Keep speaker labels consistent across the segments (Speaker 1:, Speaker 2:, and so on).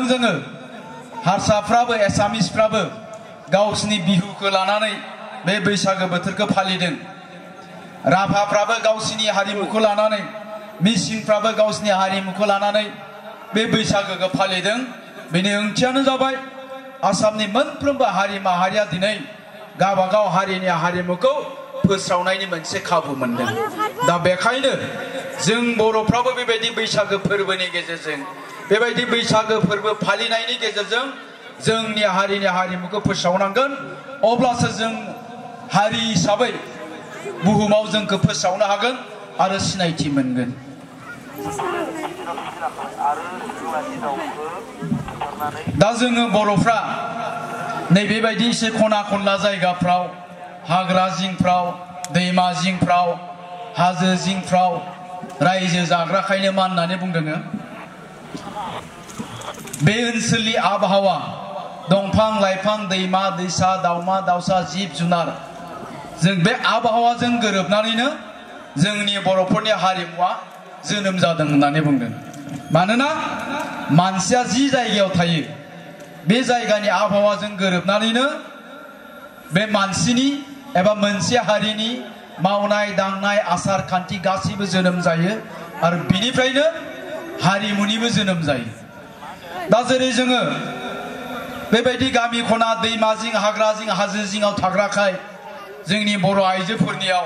Speaker 1: खोनादों जोङो हारसाफ्राबो एसामिसफ्राबो गावसिनि बिहुखौ लानानै बे बैसागो बोथोरखौ फालिदों राभाफ्राबो गावसिनि हारिमुखौ लानानै मिसिंफ्राबो गावसिनि हारिमुखौ लानानै बे बैसागोखौ फालिदों बेनि ओंथियानो जाबाय आसामनि मोनफ्रोमबो हारि माहारिया दिनै गावबागाव हारिनि हारिमुखौ फोस्रावनायनि मोनसे खाबु मोनदों दा बेखायनो जों बर'फ्राबो बेबायदि बैसागो फोरबोनि गेजेरजों बेबायदि बैसागो फोरबो फालिनायनि गेजेरजों जोंनि हारिनि हारिमुखौ फोसावनांगोन अब्लासो जों हारि हिसाबै बुहुमाव जोंखौ फोसावनो हागोन आरो सिनायथि मोनगोन दा जोङो बर'फ्रा नैबेबायदि एसे खना खनला जायगाफ्राव हाग्रा जिंफ्राव दैमा जिंफ्राव हाजो जिंफ्राव रायजो जाग्राखायनो मा होननानै बुंदों बे ओनसोलनि आबहावा दंफां लाइफां दैमा दैसा दाउमा दाउसा जिब जुनार जों बे आबहावाजों गोरोबनानैनो जोंनि बर'फोरनि हारिमुवा जोनोम जादों होननानै बुंदों मानोना मानसिया जि जायगायाव थायो बे जायगानि आबहावाजों गोरोबनानैनो बे मानसिनि एबा मोनसे हारिनि मावनाय दांनाय आसार खान्थि गासैबो जोनोम जायो आरो बिनिफ्रायनो हारिमुनिबो जोनोम जायो दा जेरै जोङो बेबायदि गामि खना दैमा जिं हाग्रा जिं हाजो जिङाव थाग्राखाय जोंनि बर' आइजोफोरनियाव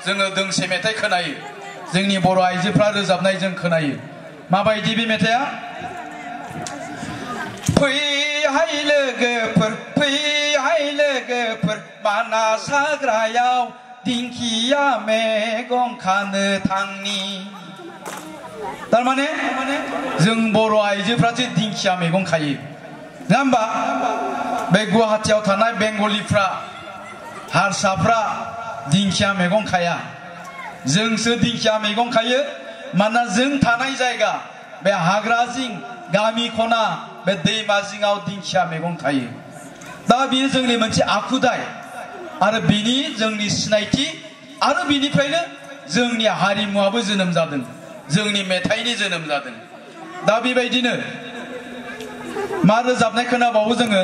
Speaker 1: जोङो दोंसे मेथाइ खोनायो जोंनि बर' आइजोफ्रा रोजाबनाय जों खोनायो माबायदि बे मेथाइया फैहाय लोगोफोर मानास हाग्रायाव दिंखिया मैगं खानो थांनि तारमाने जों बर' आइजोफ्रासो दिंखिया मैगं खायो नङा होमबा बे गुवाहाटीयाव थानाय बेंगलिफ्रा हारसाफ्रा दिंखिया मैगं खाया जोंसो दिंखिया मैगं खायो मानोना जों थानाय जायगा बे हाग्रा जिं गामि खना बे दैमा जिङाव दिंखिया मैगं थायो दा बेयो जोंनि मोनसे आखुथाय आरो बिनि जोंनि सिनायथि आरो बिनिफ्रायनो जोंनि हारिमुआबो जोनोम जादों जोंनि मेथाइनि जोनोम जादों दा बेबायदिनो मा रोजाबनाय खोनाबावो जोङो